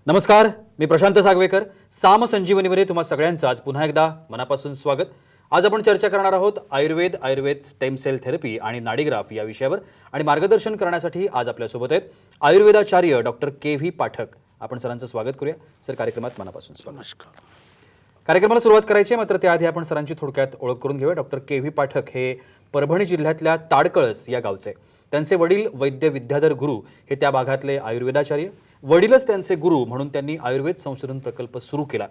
नमस्कार, मी प्रशांत सागवेकर. साम संजीवनीमध्ये तुम्हा सगळ्यांचं आज पुन्हा एकदा मनापासून स्वागत. आज आपण चर्चा करणार आहोत आयुर्वेद स्टेम सेल थेरपी आणि नाडीग्राफ या विषयावर. आणि मार्गदर्शन करण्यासाठी आज आपल्यासोबत आहेत आयुर्वेदाचार्य डॉक्टर के.व्ही. पाठक. आपण सरांचं स्वागत करूया. सर, कार्यक्रमात मनापासून स्वागत. नमस्कार. कार्यक्रमाला सुरुवात करायची आहे, मात्र त्याआधी आपण सरांची थोडक्यात ओळख करून घेऊया. Doctor K V. पाठक हे परभणी जिल्ह्यातल्या ताडकळस या गावचे. त्यांचे वडील वैद्य विद्याधर गुरु हे त्या भागातले आयुर्वेदाचार्य. वडीलच त्यांचे गुरु म्हणून त्यांनी आयुर्वेद संशोधन प्रकल्प सुरू केला.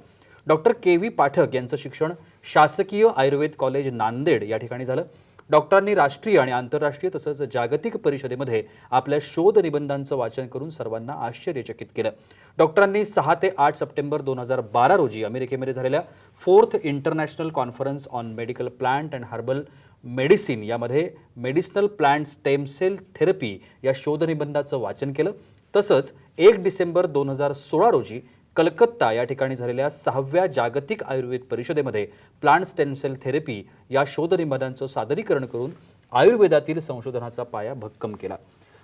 Doctor K V. पाठक यांचं शिक्षण शासकीय आयुर्वेद कॉलेज नांदेड या ठिकाणी झालं. डॉक्टरांनी राष्ट्रीय आणि आंतरराष्ट्रीय तसंच जागतिक परिषदेमध्ये आपल्या शोध निबंधांचं वाचन करून सर्वांना आश्चर्यचकित केलं. डॉक्टरांनी 6 ते 8 सप्टेंबर 2012 रोजी अमेरिकेमध्ये झालेल्या 4th international conference on medical plant and herbal medicine यामध्ये medicinal plant stem cell therapy या शोध निबंधाचं वाचन केलं. तसंच 1 डिसेंबर 2016 रोजी कलकत्ता या ठिकाणी झालेल्या 6व्या जागतिक आयुर्वेद परिषदेमध्ये प्लांट स्टेम सेल थेरपी या शोध निबंधांचं सादरीकरण करून आयुर्वेदातील संशोधनाचा पाया भक्कम केला.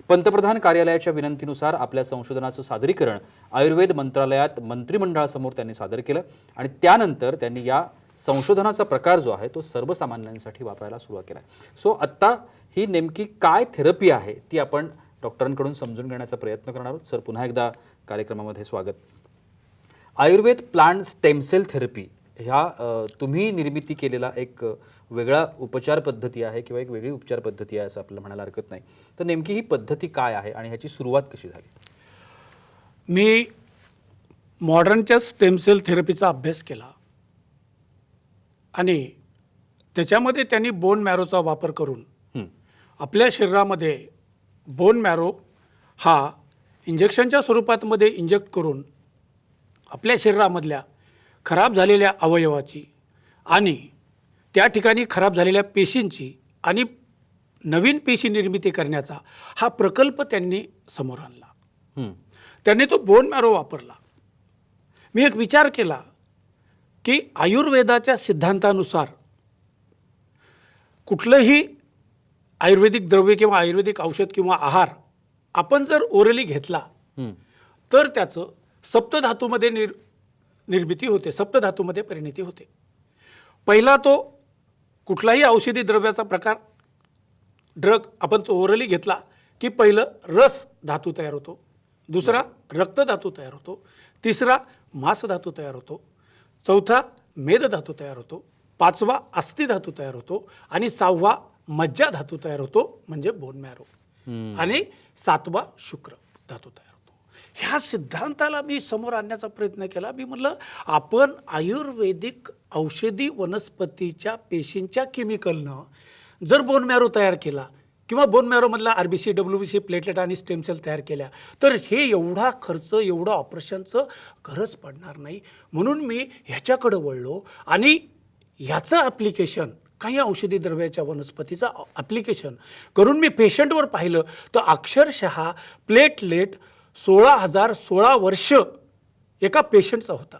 पंतप्रधान कार्यालयाच्या विनंतीनुसार आपल्या संशोधनाचं सादरीकरण आयुर्वेद मंत्रालयात मंत्रिमंडळासमोर त्यांनी सादर केलं आणि त्यानंतर त्यांनी या संशोधनाचा प्रकार जो आहे तो सर्वसामान्यांसाठी वापरायला सुरुवात केला. सो आत्ता ही नेमकी काय थेरपी आहे ती आपण डॉक्टरांकडून समजून घेण्याचा प्रयत्न करणार आहोत. सर, पुन्हा एकदा कार्यक्रमामध्ये स्वागत. Ayurveda plant stem cell therapy ह्या तुम्ही निर्मिती केलेला एक वेगळा उपचार पद्धती आहे किंवा एक वेगळी उपचार पद्धती आहे असं आपल्याला म्हणायला हरकत नाही. तर नेमकी ही पद्धती काय आहे आणि ह्याची सुरुवात कशी झाली? मी मॉडर्नच्या स्टेम सेल थेरपीचा अभ्यास केला आणि त्याच्यामध्ये त्यांनी बोन मॅरोचा वापर करून आपल्या शरीरामध्ये बोन मॅरो हा इंजेक्शनच्या स्वरूपामध्ये इंजेक्ट करून आपल्या शरीरामधल्या खराब झालेल्या अवयवाची आणि त्या ठिकाणी खराब झालेल्या पेशींची आणि नवीन पेशी निर्मिती करण्याचा हा प्रकल्प त्यांनी समोर आणला. त्यांनी तो बोन मॅरो वापरला. मी एक विचार केला की आयुर्वेदाच्या सिद्धांतानुसार कुठलंही आयुर्वेदिक द्रव्य किंवा आयुर्वेदिक औषध किंवा आहार आपण जर ओरली घेतला तर त्याचं सप्तधातूमध्ये निर्मिती होते, सप्तधातूमध्ये परिणती होते. पहिला तो कुठलाही औषधी द्रव्याचा प्रकार ड्रग आपण तो ओरली घेतला की पहिलं रस धातू तयार होतो, दुसरा रक्त धातू तयार होतो, तिसरा मांस धातू तयार होतो, चौथा मेद धातू तयार होतो, पाचवा अस्थि धातू तयार होतो आणि 6वा मज्जा धातू तयार होतो म्हणजे बोन मॅरो आणि 7वा शुक्र धातू तयार होतो. ह्या सिद्धांताला मी समोर आणण्याचा प्रयत्न केला. मी म्हटलं आपण आयुर्वेदिक औषधी वनस्पतीच्या पेशींच्या केमिकलनं जर बोन मॅरो तयार केला किंवा बोन मॅरोमधला RBC, WBC, प्लेटलेट आणि स्टेम सेल तयार केल्या तर हे एवढा खर्च, एवढं ऑपरेशनचं गरज पडणार नाही. म्हणून मी ह्याच्याकडं वळलो आणि ह्याचं ॲप्लिकेशन काही औषधी द्रव्याच्या वनस्पतीचं ॲप्लिकेशन करून मी पेशंटवर पाहिलं तर अक्षरशः प्लेटलेट 16,016 वर्ष एका पेशंटचा होता.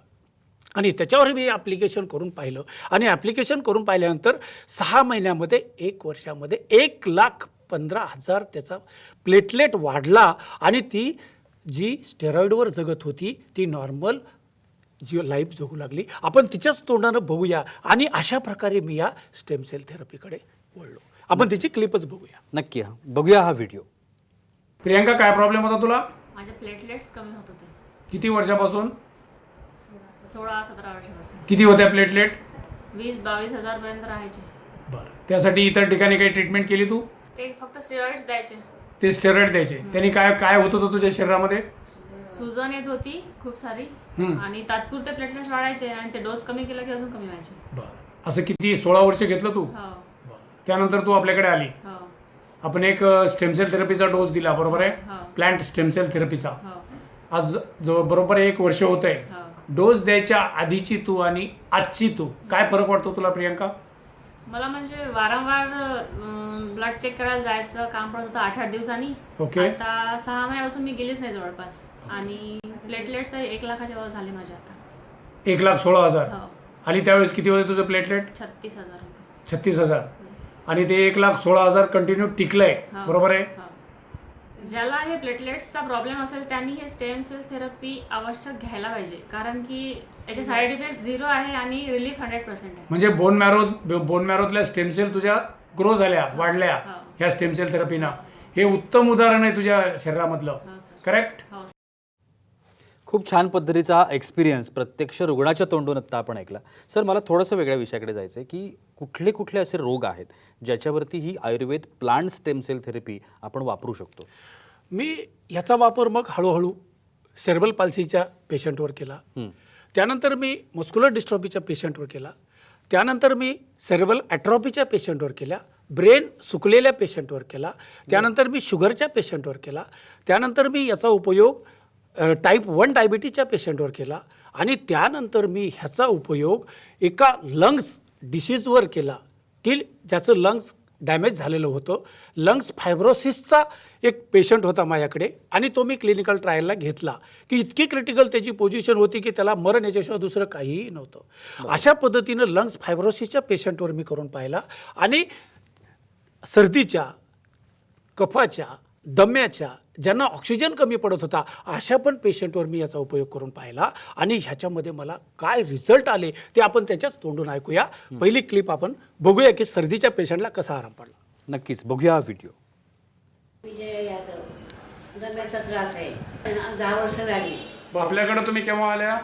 आणि त्याच्यावर मी ॲप्लिकेशन करून पाहिलं आणि ॲप्लिकेशन करून पाहिल्यानंतर 6 महिन्यामध्ये 1 वर्षामध्ये 1,15,000 त्याचा प्लेटलेट वाढला आणि ती जी स्टेरॉइडवर जगत होती ती नॉर्मल जी लाईफ जगू लागली. आपण तिच्याच तोंडानं बघूया आणि अशा प्रकारे मी या स्टेम सेल थेरपीकडे वळलो. आपण तिची क्लिपच बघूया. नक्की बघूया हा व्हिडिओ. प्रियंका, काय प्रॉब्लेम होता तुला? माझे प्लेटलेट्स कमी होत होते. किती वर्षापासून? 16-17 वर्षापासून. किती होत्या प्लेटलेट? 20-22 हजार पर्यंत राहायचे. बरं. त्यासाठी इतर ठिकाणी काही ट्रीटमेंट केली तू? ते फक्त स्टेरॉइड्स द्यायचे. ते स्टेरॉइड द्यायचे. त्यांनी काय काय होत होतं तुझ्या शरीरामध्ये? सुजन येत होती खूप सारी आणि तात्पुरते प्लेटलेट्स वाढायचे आणि ते डोस कमी केला की अजून कमी व्हायचे. बरं. असं किती 16 वर्ष घेतलं तू? हो. त्यानंतर तू आपल्याकडे आली. हो. आपण एक स्टेम सेल थेरपीचा डोस दिला, बरोबर आहे? हो. Plant stem sale थेरपीचा. हो. आज जो बरोबर 1 वर्ष होत आहे. हो. डोस द्यायच्या आधीची तू आणि आजची तू काय फरक वाटतो तुला, प्रियंका? मला म्हणजे वारंवार ब्लड चेक करायला जायचं काम पडत होतं 8-8 दिवसांनी. ओके. आता 6 महिन्यापासून मी गेलीच नाही जवळपास आणि प्लेटलेट्स 1 लाखाच्या वर झाले माझे आता. 1,16,000. हो. आणि त्यावेळेस किती होते तुझं प्लेटलेट? 36,000 होते. 36,000. आणि ते 1,16,000 कंटिन्यू टिकलंय, बरोबर आहे? ज्याला हे प्लेटलेट्सचा प्रॉब्लेम असेल त्यांनी हे स्टेम सेल थेरपी आवश्यक घ्यायला पाहिजे, कारण की याचे साईड इफेक्ट 0 आहे आणि रिलीफ 100% आहे. म्हणजे बोन मॅरोतल्या स्टेम सेल तुझ्या ग्रो झाल्या, वाढल्या ह्या स्टेम सेल थेरपीनं. हे उत्तम उदाहरण आहे तुझ्या शरीरामधलं. हो सर. करेक्ट. हो. खूप छान पद्धतीचा एक्सपिरियन्स प्रत्यक्ष रुग्णाच्या तोंडून आत्ता आपण ऐकला. सर, मला थोडंसं वेगळ्या विषयाकडे जायचं आहे की कुठले कुठले असे रोग आहेत ज्याच्यावरती ही Ayurveda plant stem cell therapy आपण वापरू शकतो? मी ह्याचा वापर मग हळूहळू सेरेब्रल पाल्सीच्या पेशंटवर केला. त्यानंतर मी मस्क्युलर डिस्ट्रॉफीच्या पेशंटवर केला. त्यानंतर मी सेरेब्रल ॲट्रॉफीच्या पेशंटवर केल्या. ब्रेन सुकलेल्या पेशंटवर केला. त्यानंतर मी शुगरच्या पेशंटवर केला. त्यानंतर मी याचा उपयोग टाईप 1 डायबिटीजच्या पेशंटवर केला. आणि त्यानंतर मी ह्याचा उपयोग एका लंग्स डिसीजवर केला की ज्याचं लंग्स डॅमेज झालेलं होतं. लंग्स फायब्रोसिसचा एक पेशंट होता माझ्याकडे आणि तो मी क्लिनिकल ट्रायलला घेतला की इतकी क्रिटिकल त्याची पोझिशन होती की त्याला मरण याच्याशिवाय दुसरं काहीही नव्हतं. अशा पद्धतीनं लंग्स फायब्रोसिसच्या पेशंटवर मी करून पाहिला. आणि सर्दीच्या, कफाच्या, दम्याच्या, ज्यांना ऑक्सिजन कमी पडत होता अशा पण पेशंटवर मी याचा उपयोग करून पाहिला. आणि ह्याच्यामध्ये मला काय रिझल्ट आले ते आपण त्याच्याच तोंडून ऐकूया. पहिली क्लिप आपण बघूया की सर्दीच्या पेशंटला कसा आराम पडला. नक्कीच बघूया हा व्हिडिओ. विजय यादव, दम्याचा त्रास आहे. 10 वर्ष झाली. आपल्याकडे तुम्ही केव्हा आल्या?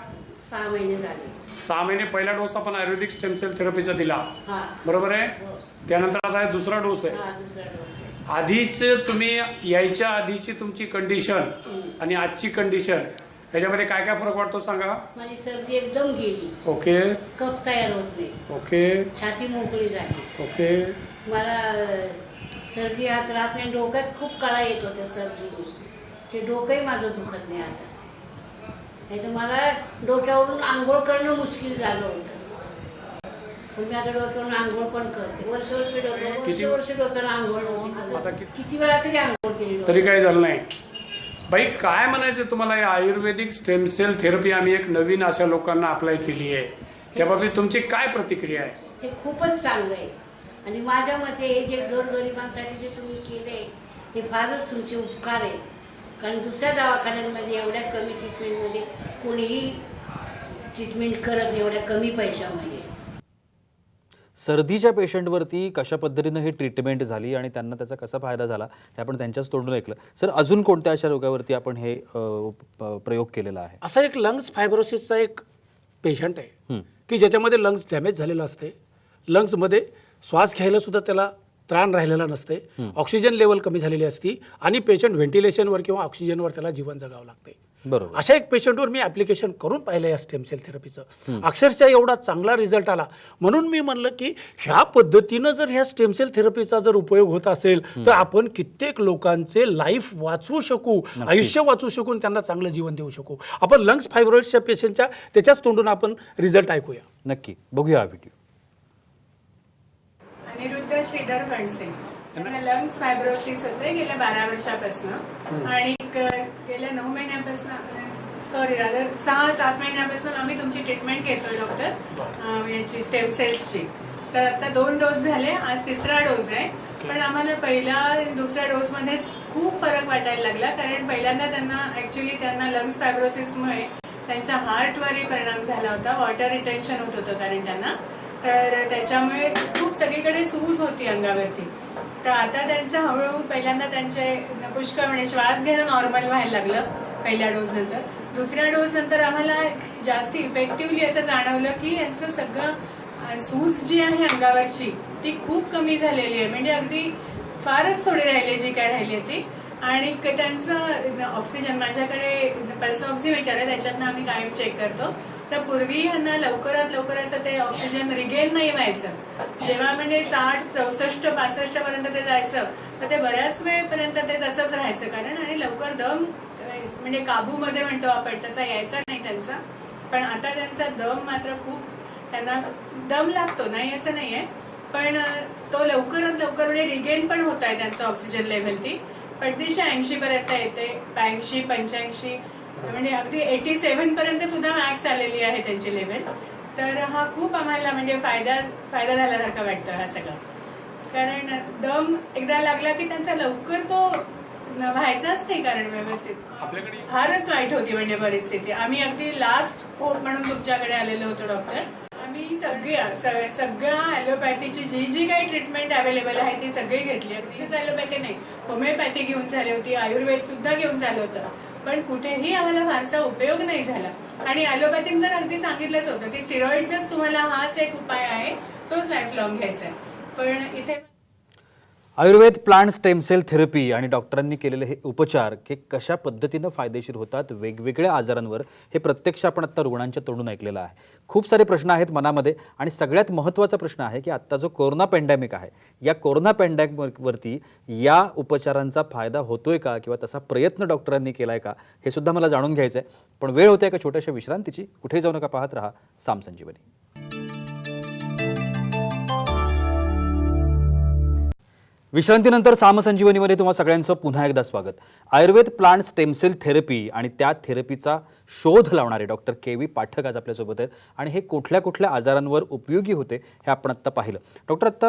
6 महिने झाले. 6 महिने. पहिला डोस आपण आयुर्वेदिक स्टेम सेल थेरपीचा दिला, हा. बरोबर आहे. हो. त्यानंतर आता हा दुसरा डोस आहे. हा, दुसरा डोस आहे. आधीच तुम्ही यायच्या आधीची तुमची कंडिशन आणि आजची कंडिशन याच्यामध्ये काय काय फरक वाटतो सांगा. माझी सर्दी एकदम गेली. ओके. कफ तयार होत नाही. ओके. छाती मोकळी झाली. ओके. मला सर्दी हा त्रास नाही. डोक्यात खूप कळा येत होत्या सर्दीने. ते डोकंही माझं दुखत नाही आता. नाही तर मला डोक्यावरून आंघोळ करणं मुश्किल झालं होतं. पण मी आता डोक्यावरून आंघोळ पण करते. वर्ष डोक्यावर आंघोळ नव्हती. आता किती वेळा तरी आंघोळ केली तरी काही झालं नाही. बाई, काय म्हणायचं तुम्हाला? या आयुर्वेदिक स्टेम सेल थेरपी आम्ही एक नवीन अशा लोकांना अप्लाय केली आहे, त्याबाबतीत तुमची काय प्रतिक्रिया आहे? हे खूपच चांगलं आहे. आणि माझ्या मते हे जे गोरगरिबांसाठी जे तुम्ही केले हे फारच तुमचे उपकार आहे. कारण दुसऱ्या दवाखान्यांमध्ये एवढ्या कमी ट्रीटमेंटमध्ये कोणीही ट्रीटमेंट करत नाही एवढ्या कमी पैशामध्ये. सर्दीच्या पेशंटवरती कशा पद्धतीनं ही ट्रीटमेंट झाली आणि त्यांना त्याचा कसा फायदा झाला हे आपण त्यांच्याच तोंडून ऐकलं. सर, अजून कोणत्या अशा रोगावरती आपण हे प्रयोग केलेला आहे? असा एक लंग्स फायब्रोसिसचा एक पेशंट आहे की ज्याच्यामध्ये लंग्स डॅमेज झालेलं असते. लंग्समध्ये श्वास घ्यायला सुद्धा त्याला त्राण राहिलेला नसते. ऑक्सिजन लेवल कमी झालेली असती आणि पेशंट व्हेंटिलेशनवर किंवा ऑक्सिजनवर त्याला जीवन जगावं लागते. बरोबर. अशा एक पेशंटवर मी ॲप्लिकेशन करून पाहिलं या स्टेम सेल थेरपीचं. अक्षरशः एवढा चांगला रिझल्ट आला. म्हणून मी म्हणलं की ह्या पद्धतीनं जर ह्या स्टेम सेल थेरपीचा जर उपयोग होत असेल तर आपण कित्येक लोकांचे लाईफ वाचवू शकू, आयुष्य वाचवू शकून त्यांना चांगलं जीवन देऊ शकू. आपण लंग्स फायब्रोसिसच्या पेशंटच्या त्याच्याच तोंडून आपण रिझल्ट ऐकूया. नक्की बघूया हा व्हिडिओ. अनिरुद्ध श्रीधर फणसे. त्यांना लंग्स फायब्रोसिस होते गेल्या 12 वर्षापासून आणि गेल्या 9 महिन्यापासून, सॉरी रादर 6-7 महिन्यापासून आम्ही तुमची ट्रीटमेंट घेतोय डॉक्टर, याची स्टेम सेल्सची. तर आता 2 डोस झाले, आज 3रा डोस आहे. पण आम्हाला पहिल्या दुसऱ्या डोसमध्ये खूप फरक वाटायला लागला. कारण पहिल्यांदा त्यांना लंग्स फायब्रोसिसमुळे त्यांच्या हार्टवरही परिणाम झाला होता. वॉटर रिटेन्शन होत होतं कारण त्यांना. तर त्याच्यामुळे खूप सगळीकडे सूज होती अंगावरती. तर आता त्यांचं हळूहळू पहिल्यांदा त्यांचे पुष्कळ म्हणजे श्वास घेणं नॉर्मल व्हायला लागलं पहिल्या डोस नंतर. दुसऱ्या डोस नंतर आम्हाला जास्त इफेक्टिव्हली असं जाणवलं की यांचं सगळं सूज जी आहे अंगावरची ती खूप कमी झालेली आहे. म्हणजे अगदी फारच थोडी राहिली जी काय राहिली ती. आणि त्यांचं ऑक्सिजन, माझ्याकडे पल्स ऑक्सिमीटर आहे, त्याच्यातनं आम्ही कायम चेक करतो. तर पूर्वी ह्यांना लवकरात लवकर असं ते ऑक्सिजन रिगेन नाही व्हायचं. जेव्हा म्हणजे 60, 64, 65 पर्यंत ते जायचं तर ते बऱ्याच वेळपर्यंत ते तसंच राहायचं. कारण आणि लवकर दम म्हणजे काबूमध्ये म्हणतो आपण तसा यायचा नाही त्यांचा. पण आता त्यांचा दम मात्र खूप, त्यांना दम लागतो नाही असं नाहीये, पण तो लवकरात लवकर म्हणजे रिगेन पण होत आहे त्यांचं ऑक्सिजन लेव्हल. ती 85 पर्यंत येते, 82, 85 म्हणजे अगदी 87 पर्यंत सुद्धा मॅक्स आलेली आहे त्यांची लेव्हल. तर हा खूप आम्हाला म्हणजे फायदा झाल्यासारखं वाटतं हा सगळं. कारण दम एकदा लागला की त्यांचा लवकर तो व्हायचंच नाही कारण व्यवस्थित आपल्याकडे फारच वाईट होती म्हणजे परिस्थिती. आम्ही अगदी लास्ट होप म्हणून तुमच्याकडे आलेलो होतो डॉक्टर. आम्ही सगळ्या ॲलोपॅथीची जी काही ट्रीटमेंट अवेलेबल आहे ती सगळी घेतली. अगदीच ॲलोपॅथी नाही, होमिओपॅथी घेऊन झाली होती, आयुर्वेद सुद्धा घेऊन झालं होतं, पण कुठेही आम्हाला फारसा उपयोग नाही झाला. आणि ॲलोपॅथीन तर अगदी सांगितलंच होतं की स्टिरॉइड्सच तुम्हाला हाच एक उपाय आहे, तोच लाईफ लॉंग घ्यायचा आहे. पण इथे Ayurveda plant stem cell therapy आणि डॉक्टरांनी केलेले हे उपचार हे कशा पद्धतीनं फायदेशीर होतात वेगवेगळ्या आजारांवर, हे प्रत्यक्ष आपण आत्ता रुग्णांच्या तोंडून ऐकलेलं आहे. खूप सारे प्रश्न आहेत मनामध्ये आणि सगळ्यात महत्त्वाचा प्रश्न आहे की आत्ता जो कोरोना पॅन्डेमिक आहे, या कोरोना पॅन्डेमिकवरती या उपचारांचा फायदा होतोय का किंवा तसा प्रयत्न डॉक्टरांनी केलाय का, हे सुद्धा मला जाणून घ्यायचं आहे. पण वेळ होते एका छोट्याशा विश्रांतीची. कुठेही जाऊ नका, पाहत राहा साम संजीवनी. विश्रांतीनंतर साम संजीवनीमध्ये तुम्हा सगळ्यांचं पुन्हा एकदा स्वागत. आयुर्वेद प्लांट स्टेमसेल थेरपी आणि त्या थेरपीचा शोध लावणारे डॉक्टर के.व्ही. पाठक आज आपल्यासोबत आहेत आणि हे कुठल्या कुठल्या आजारांवर उपयोगी होते हे आपण आत्ता पाहिलं. डॉक्टर, आत्ता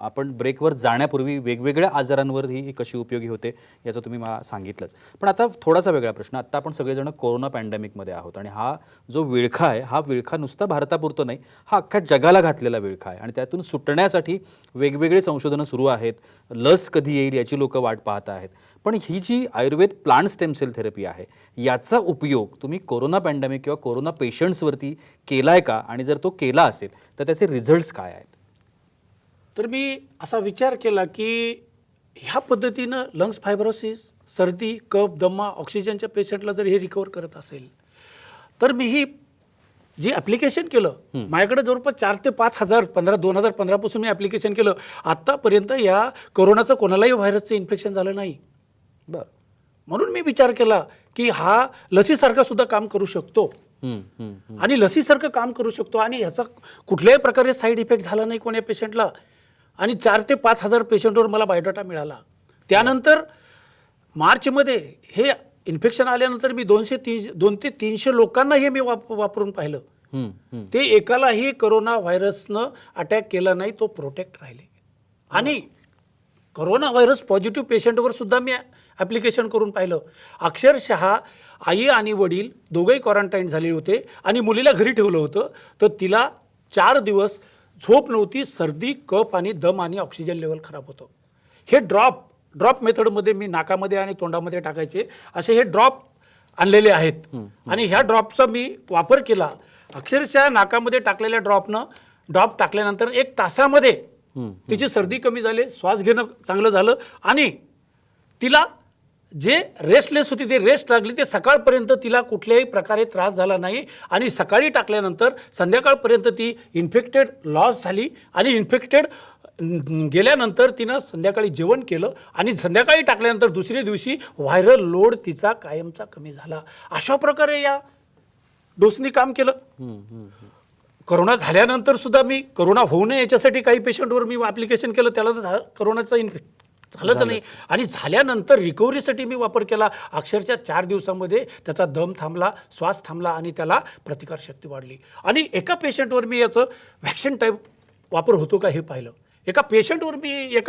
आपण ब्रेकवर जाण्यापूर्वी वेगवेगळ्या आजारांवर ही कशी उपयोगी होते याचं तुम्ही मला सांगितलंच. पण आता थोडासा वेगळा प्रश्न. आत्ता आपण सगळेजण कोरोना पॅन्डेमिकमध्ये आहोत आणि हा जो विळखा आहे, हा विळखा नुसता भारतापुरतं नाही, हा अख्ख्या जगाला घातलेला विळखा आहे आणि त्यातून सुटण्यासाठी वेगवेगळे संशोधनं सुरू आहेत. लस कधी येईल याची लोक वाट पाहत आहेत. पण ही जी Ayurveda plant stem cell therapy आहे, याचा उपयोग तुम्ही कोरोना पॅन्डेमिक किंवा कोरोना पेशंट्सवरती केलाय का, आणि जर तो केला असेल तर त्याचे रिझल्ट्स काय आहेत? तर मी असा विचार केला की ह्या पद्धतीनं लंग्स फायब्रोसिस, सर्दी, कफ, दमा, ऑक्सिजनच्या पेशंटला जर हे रिकवर करत असेल तर मी ही जी ॲप्लिकेशन केलं, माझ्याकडे जवळपास 4 ते 5 हजार 2015 पासून मी ॲप्लिकेशन केलं. आत्तापर्यंत या कोरोनाचं कोणालाही व्हायरसचं इन्फेक्शन झालं नाही. बरं. म्हणून मी विचार केला की हा लसीसारखा सुद्धा काम करू शकतो आणि लसीसारखं काम करू शकतो आणि ह्याचा कुठल्याही प्रकारे साईड इफेक्ट झाला नाही कोण्या पेशंटला. आणि 4 ते 5 हजार पेशंटवर मला बायोडाटा मिळाला. त्यानंतर मार्चमध्ये हे इन्फेक्शन आल्यानंतर मी 200 ते 300 लोकांना हे मी वापरून पाहिलं. ते एकालाही कोरोना व्हायरसनं अटॅक केला नाही, तो प्रोटेक्ट राहिले. आणि कोरोना व्हायरस पॉझिटिव्ह पेशंटवर सुद्धा मी ॲप्लिकेशन करून पाहिलं. अक्षरशः आई आणि वडील दोघंही क्वारंटाईन झाले होते आणि मुलीला घरी ठेवलं होतं, तर तिला 4 दिवस झोप नव्हती, सर्दी, कफ आणि दम आणि ऑक्सिजन लेवल खराब होतं. हे ड्रॉप मेथडमध्ये मी नाकामध्ये आणि तोंडामध्ये टाकायचे असे हे ड्रॉप आणलेले आहेत आणि ह्या ड्रॉपचा मी वापर केला. अक्षरशः नाकामध्ये टाकलेल्या ड्रॉप टाकल्यानंतर 1 तासामध्ये तिची सर्दी कमी झाली, श्वास घेणं चांगलं झालं आणि तिला जे रेस्टलेस होती ते रेस्ट लागली. ते सकाळपर्यंत तिला कुठल्याही प्रकारे त्रास झाला नाही आणि सकाळी टाकल्यानंतर संध्याकाळपर्यंत ती इन्फेक्टेड लॉस झाली आणि इन्फेक्टेड गेल्यानंतर तिनं संध्याकाळी जेवण केलं आणि संध्याकाळी टाकल्यानंतर दुसऱ्या दिवशी व्हायरल लोड तिचा कायमचा कमी झाला. अशा प्रकारे या डोसनी काम केलं. कोरोना झाल्यानंतर सुद्धा मी कोरोना होऊ नये याच्यासाठी काही पेशंटवर मी ॲप्लिकेशन केलं, त्याला तर कोरोनाचा इन्फेक्ट झालंच नाही. आणि झाल्यानंतर रिकव्हरीसाठी मी वापर केला. अक्षरशः 4 दिवसामध्ये त्याचा दम थांबला, श्वास थांबला आणि त्याला प्रतिकारशक्ती वाढली. आणि एका पेशंटवर मी याचं व्हॅक्सिन टाईप वापर होतो का हे पाहिलं. एका पेशंटवर मी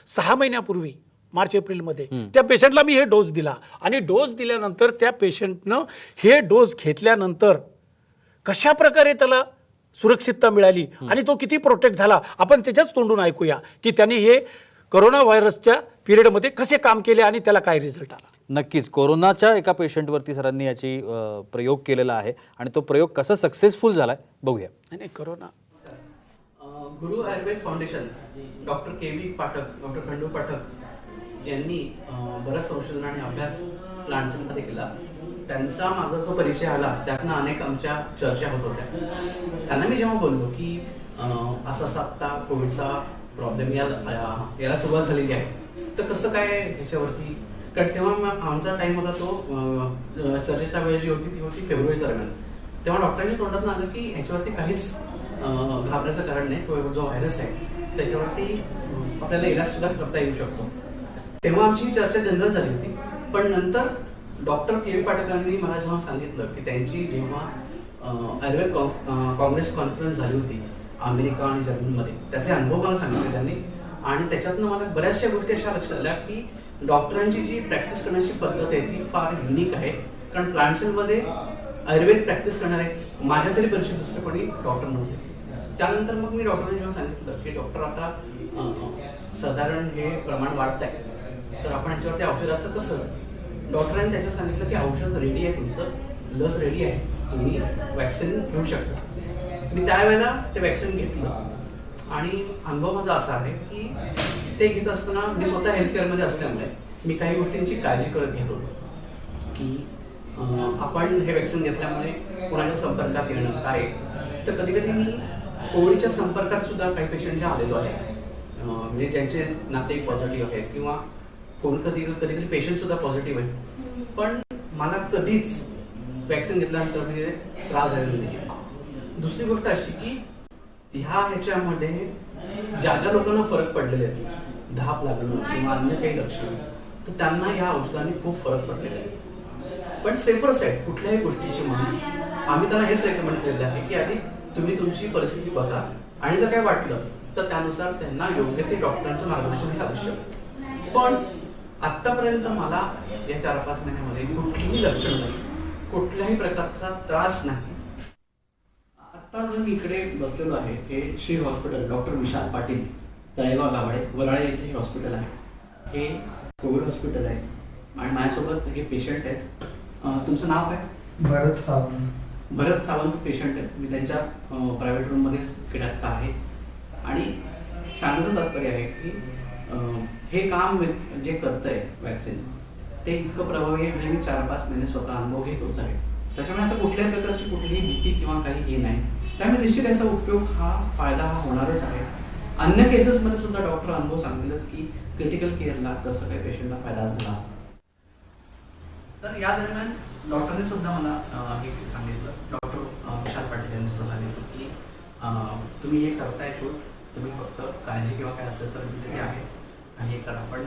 6 महिन्यापूर्वी मार्च एप्रिलमध्ये त्या पेशंटला मी हे डोस दिला आणि डोस दिल्यानंतर त्या पेशंटनं हे डोस घेतल्यानंतर कशा प्रकारे त्याला सुरक्षितता मिळाली आणि तो किती प्रोटेक्ट झाला आपण त्याच्याच तोंडून ऐकूया की त्यांनी हे कोरोना व्हायरसच्या पिरियडमध्ये कसे काम केले आणि त्याला काय रिझल्ट आला. नक्कीच कोरोनाच्या एका पेशंटवरती सरांनी याची प्रयोग केलेला आहे आणि तो प्रयोग कसा सक्सेसफुल झालाय बघूया. नाही Corona Guru Ayurveda Foundation doctor K V. Pathak, doctor Khandu Pathak यांनी बराच संशोधन आणि अभ्यास प्लांट्समध्ये केला. त्यांचा माझा जो परिचय आला त्यातनं अनेक आमच्या चर्चा होत होत्या. त्यांना मी जेव्हा बोललो की असा आत्ता कोविडचा प्रॉब्लेम याला सुरुवात झालेली आहे, तर कसं काय ह्याच्यावरती, कारण तेव्हा आमचा टाईम होता तो चर्चेचा वेळ जी होती ती होती फेब्रुवारी दरम्यान. तेव्हा डॉक्टरांनी तोंडात आलं की ह्याच्यावरती काहीच घाबरायचं कारण नाही, तो जो व्हायरस आहे त्याच्यावरती आपल्याला इलाज सुद्धा करता येऊ शकतो. तेव्हा आमची चर्चा जनरल झाली होती. पण नंतर डॉक्टर के.व्ही. पाठकांनी मला जेव्हा सांगितलं की त्यांची जेव्हा आयुर्वेद काँग्रेस कॉन्फरन्स झाली होती अमेरिका आणि जर्मनीमध्ये, त्याचे अनुभव मला सांगितले त्यांनी आणि त्याच्यातनं मला बऱ्याचशा गोष्टी अशा लक्षात आल्या की डॉक्टरांची जी प्रॅक्टिस करण्याची पद्धत आहे ती फार युनिक आहे. कारण प्लांटसेलमध्ये आयुर्वेद प्रॅक्टिस करणारे माझ्या तरी परिचय दुसरे कोणी डॉक्टर नव्हते. त्यानंतर मग मी डॉक्टरांनी जेव्हा सांगितलं की डॉक्टर आता साधारण हे प्रमाण वाढत आहे, तर आपण ह्याच्यावरती औषधाचं कसं. डॉक्टरांनी त्याच्यात सांगितलं की औषध रेडी आहे, तुमचं लस रेडी आहे, तुम्ही वॅक्सिन घेऊ शकता. मी त्यावेळेला ते वॅक्सिन घेतलं आणि अनुभव माझा असा आहे की ते घेत असताना मी स्वतः हेल्थकेअरमध्ये असल्यामुळे मी काही गोष्टींची काळजी घेत होतो की आपण हे वॅक्सिन घेतल्यामुळे कोणाच्या संपर्कात येणं काय. तर कधी कधी मी कोविडच्या संपर्कात सुद्धा काही पेशंटच्या आलेलो आहे, म्हणजे ज्यांचे नातेवाईक पॉझिटिव्ह आहेत किंवा कधी पेशंट सुद्धा पॉझिटिव्ह आहे, पण मला कधीच वॅक्सिन घेतल्यानंतर म्हणजे त्रास झालेला नाही. दुसरी गोष्ट अशी की ह्याच्यामध्ये ज्या ज्या लोकांना फरक पडलेले आहेत, धाप लागणं किंवा अन्य काही लक्षणं, तर त्यांना ह्या औषधांनी खूप फरक पडलेला आहे. पण सेफर साईड कुठल्याही गोष्टीची म्हणून आम्ही त्यांना हेच रेकमेंड केलेलं आहे की आधी तुम्ही तुमची परिस्थिती बघा आणि जर काय वाटलं तर त्यानुसार त्यांना योग्य ते डॉक्टरांचं मार्गदर्शन हे आवश्यक. पण आतापर्यंत मला या 4-5 महिन्यामध्ये कुठलीही लक्षण नाही, कुठल्याही प्रकारचा त्रास नाही. आता जर मी इकडे बसलेलो आहे हे श्री हॉस्पिटल डॉक्टर विशाल पाटील तळेगाव गावाडे वराळे येथे हे हॉस्पिटल आहे. हे कोविड हॉस्पिटल आहे आणि माझ्यासोबत हे पेशंट आहेत. तुमचं नाव काय? भरत सावंत. भरत सावंत पेशंट आहेत. मी त्यांच्या प्रायव्हेट रूममध्येच इकडे आत्ता आहे आणि सांगण्याचं तात्पर्य आहे की हे काम जे करतंय वॅक्सिन ते इतकं प्रभावी आहे म्हणजे मी 4-5 महिने स्वतः अनुभव घेतोच आहे. त्याच्यामुळे आता कुठल्याही प्रकारची कुठलीही भीती किंवा काही हे नाही. त्यामुळे निश्चित याचा उपयोग फायदा होणारच आहे. अन्य केसेसमध्ये सुद्धा डॉक्टर अनुभव सांगतीलच की क्रिटिकल केअरला कसं काही पेशंटला फायदा झाला. तर या दरम्यान डॉक्टरने सुद्धा मला हे सांगितलं, डॉक्टर विशाल पाटील यांनी सुद्धा सांगितलं की तुम्ही हे करताय शूट, तुम्ही फक्त काळजी किंवा काय असेल तर दिलेली आहे आणि हे करा. पण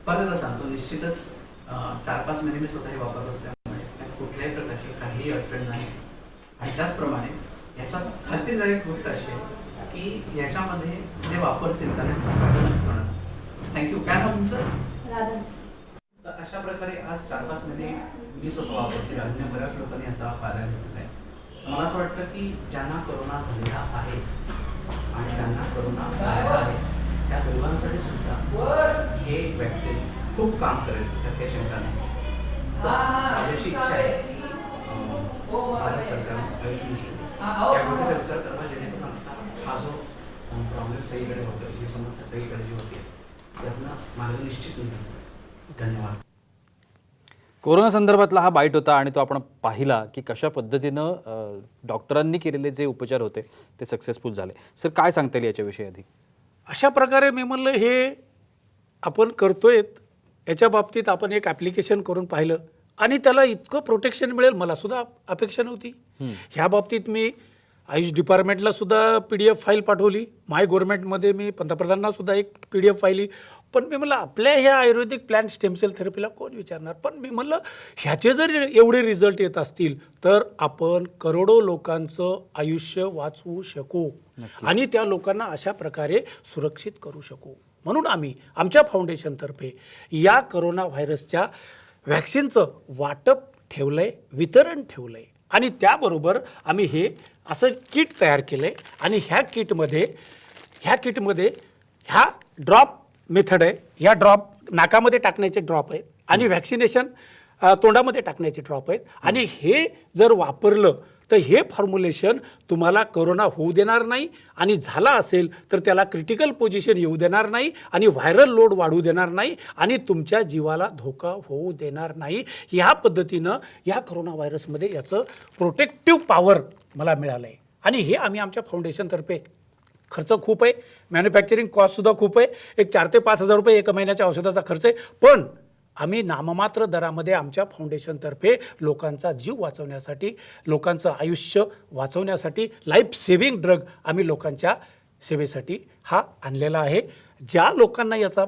परत सांगतो निश्चितच 4-5 महिने मी स्वतः हे वापरत असल्यामुळे कुठल्याही प्रकारची काहीही अडचण नाही. आणि त्याचप्रमाणे याचा खात्रीदायक गोष्ट अशी आहे की याच्यामध्ये जे वापरतील त्यांना होणार. थँक्यू. काय नाव तुमचं? तर अशा प्रकारे आज 4-5 महिने मी स्वतः वापरते. अन्य बऱ्याच लोकांनी याचा फायदा घेतला आहे. मला असं वाटतं की ज्यांना कोरोना झालेला आहे आणि ज्यांना कोरोना झालेला आहे त्या दोघांसाठी सुद्धा हे वॅक्सिन खूप काम करेल, त्यात काही शंका नाही. माझी इच्छा आहे की भारत सरकार आयुष मिनिस्ट्री या गोष्टीचा विचार करावा जेणेकरून आता हा जो प्रॉब्लेम सगळीकडे होतो, ही समस्या सगळीकडे जी होती त्यातनं मार्ग निश्चित नाही. धन्यवाद. कोरोना संदर्भातला हा बाईट होता आणि तो आपण पाहिला की कशा पद्धतीनं डॉक्टरांनी केलेले जे उपचार होते ते सक्सेसफुल झाले. सर काय सांगता येईल याच्याविषयी अधिक? अशा प्रकारे मी म्हणलं हे आपण करतोय याच्या बाबतीत आपण एक ॲप्लिकेशन करून पाहिलं आणि त्याला इतकं प्रोटेक्शन मिळेल मला सुद्धा अपेक्षा नव्हती. ह्या बाबतीत मी आयुष डिपार्टमेंटला सुद्धा PDF फाईल पाठवली, माय गव्हर्नमेंटमध्ये मी पंतप्रधानांना सुद्धा एक PDF पाहिली. पण मी म्हणलं आपल्या ह्या आयुर्वेदिक प्लॅन्ट स्टेम सेल थेरपीला कोण विचारणार. पण मी म्हणलं ह्याचे जर एवढे रिझल्ट येत असतील तर आपण करोडो लोकांचं आयुष्य वाचवू शकू आणि त्या लोकांना अशा प्रकारे सुरक्षित करू शकू. म्हणून आम्ही आमच्या फाउंडेशनतर्फे या करोना व्हायरसच्या व्हॅक्सिनचं वाटप ठेवलं आहे, वितरण ठेवलं आहे आणि त्याबरोबर आम्ही हे असं किट तयार केलं आहे आणि ह्या किटमध्ये ह्या ड्रॉप मेथड आहे. ह्या ड्रॉप नाकामध्ये टाकण्याचे ड्रॉप आहेत आणि व्हॅक्सिनेशन तोंडामध्ये टाकण्याचे ड्रॉप आहेत आणि हे जर वापरलं तर हे फॉर्म्युलेशन तुम्हाला कोरोना होऊ देणार नाही आणि झाला असेल तर त्याला क्रिटिकल पोझिशन येऊ देणार नाही आणि व्हायरल लोड वाढू देणार नाही आणि तुमच्या जीवाला धोका होऊ देणार नाही. ह्या पद्धतीनं या कोरोना व्हायरसमध्ये याचं प्रोटेक्टिव्ह पॉवर मला मिळालं आहे आणि हे आम्ही आमच्या फाउंडेशनतर्फे खर्च खूप आहे, मॅन्युफॅक्चरिंग कॉस्टसुद्धा खूप आहे, एक 4 ते 5 हजार रुपये 1 महिन्याच्या औषधाचा खर्च आहे. पण आम्ही नाममात्र दरामध्ये आमच्या फाउंडेशनतर्फे लोकांचा जीव वाचवण्यासाठी, लोकांचं आयुष्य वाचवण्यासाठी लाईफ सेव्हिंग ड्रग आम्ही लोकांच्या सेवेसाठी हा आणलेला आहे. ज्या लोकांना याचा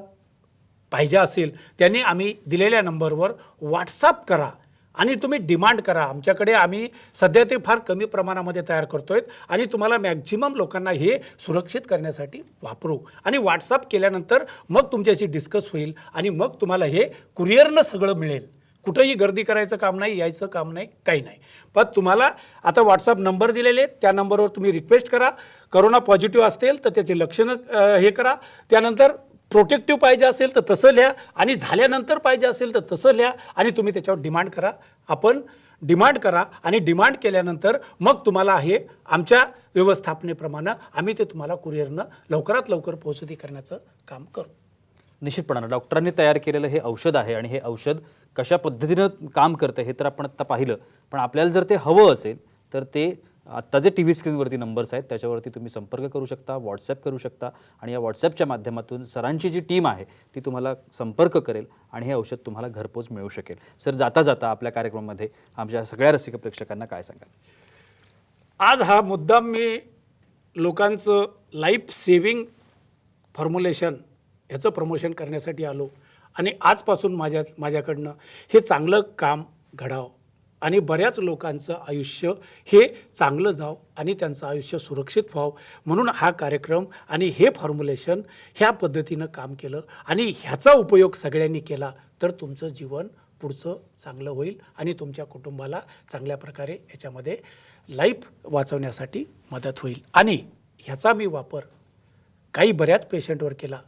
पाहिजे असेल त्यांनी आम्ही दिलेल्या नंबरवर व्हॉट्सअप करा आणि तुम्ही डिमांड करा. आमच्याकडे आम्ही सध्या ते फार कमी प्रमाणामध्ये तयार करतोय आणि तुम्हाला मॅक्झिमम लोकांना हे सुरक्षित करण्यासाठी वापरू. आणि व्हॉट्सअप केल्यानंतर मग तुमच्याशी डिस्कस होईल आणि मग तुम्हाला हे कुरिअरनं सगळं मिळेल. कुठंही गर्दी करायचं काम नाही, यायचं काम नाही, काही नाही. पण तुम्हाला आता व्हॉट्सअप नंबर दिलेले आहेत, त्या नंबरवर तुम्ही रिक्वेस्ट करा. करोना पॉझिटिव्ह असेल तर त्याचे लक्षणं हे करा. त्यानंतर प्रोटेक्टिव्ह पाहिजे असेल तर तसं लिहा आणि झाल्यानंतर पाहिजे असेल तर तसं लिहा आणि तुम्ही त्याच्यावर डिमांड करा. आपण डिमांड करा आणि डिमांड केल्यानंतर मग तुम्हाला हे आमच्या व्यवस्थापनेप्रमाणे आम्ही ते तुम्हाला कुरिअरनं लवकरात लवकर पोहोचती करण्याचं काम करू. निश्चितपणानं डॉक्टरांनी तयार केलेलं हे औषध आहे आणि हे औषध कशा पद्धतीनं काम करतं हे तर आपण आत्ता पाहिलं. पण आपल्याला जर ते हवं असेल तर ते आत्ता जे TV स्क्रीनवरती नंबर्स आहेत त्याच्यावरती तुम्ही संपर्क करू शकता, व्हॉट्सॲप करू शकता आणि या व्हॉट्सॲपच्या माध्यमातून सरांची जी टीम आहे ती तुम्हाला संपर्क करेल आणि हे औषध तुम्हाला घरपोच मिळू शकेल. सर, जाता जाता आपल्या कार्यक्रमामध्ये आमच्या सगळ्या रसिक प्रेक्षकांना काय सांगाल? आज हा मुद्दाम मी लोकांचं लाईफ सेविंग फॉर्म्युलेशन ह्याचं प्रमोशन करण्यासाठी आलो आणि आजपासून माझ्याकडनं हे चांगलं काम घडावं आणि बऱ्याच लोकांचं आयुष्य हे चांगलं जावं आणि त्यांचं आयुष्य सुरक्षित व्हावं म्हणून हा कार्यक्रम आणि हे फॉर्म्युलेशन ह्या पद्धतीनं काम केलं आणि ह्याचा उपयोग सगळ्यांनी केला तर तुमचं जीवन पुढचं चांगलं होईल आणि तुमच्या कुटुंबाला चांगल्या प्रकारे याच्यामध्ये लाईफ वाचवण्यासाठी मदत होईल. आणि ह्याचा मी वापर काही बऱ्याच पेशंटवर केला.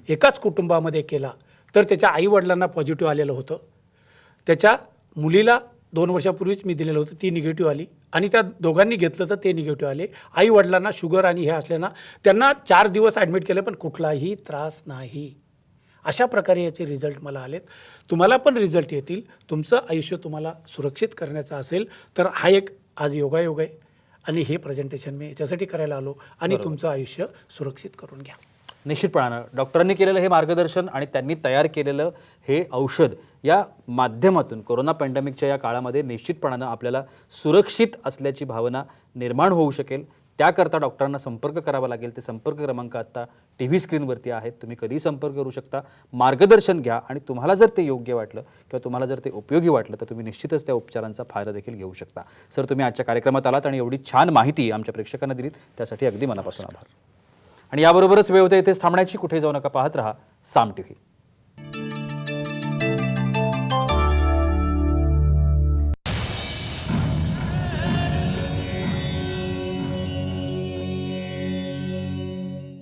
एकाच कुटुंबामध्ये केला तर त्याच्या आईवडिलांना पॉझिटिव्ह आलेलं होतं. त्याच्या मुलीला 2 वर्षापूर्वीच मी दिलेलं होतं, ती निगेटिव्ह आली आणि त्या दोघांनी घेतलं तर ते निगेटिव्ह आले. आईवडिलांना शुगर आणि हे असल्यानं त्यांना 4 दिवस ॲडमिट केलं पण कुठलाही त्रास नाही. अशा प्रकारे याचे रिझल्ट मला आलेत. तुम्हाला पण रिझल्ट येतील. तुमचं आयुष्य तुम्हाला सुरक्षित करण्याचं असेल तर हा एक आज योगायोग आहे आणि हे प्रेझेंटेशन मी याच्यासाठी करायला आलो आणि तुमचं आयुष्य सुरक्षित करून घ्या. निश्चितपणानं डॉक्टरांनी केलेलं हे मार्गदर्शन आणि त्यांनी तयार केलेलं हे औषध या माध्यमातून कोरोना पॅन्डेमिकच्या या काळामध्ये निश्चितपणानं आपल्याला सुरक्षित असल्याची भावना निर्माण होऊ शकेल. त्याकरता डॉक्टरांना संपर्क करावा लागेल. ते संपर्क क्रमांक आत्ता TV स्क्रीनवरती आहेत. तुम्ही कधीही संपर्क करू शकता, मार्गदर्शन घ्या आणि तुम्हाला जर ते योग्य वाटलं किंवा तुम्हाला जर ते उपयोगी वाटलं तर तुम्ही निश्चितच त्या उपचारांचा फायदा देखील घेऊ शकता. सर, तुम्ही आजच्या कार्यक्रमात आलात आणि एवढी छान माहिती आमच्या प्रेक्षकांना दिलीत त्यासाठी अगदी मनापासून आभार. आणि याबरोबरच वेळ होते इथेच थांबण्याची. कुठे जाऊ नका, पाहत रहा साम TV.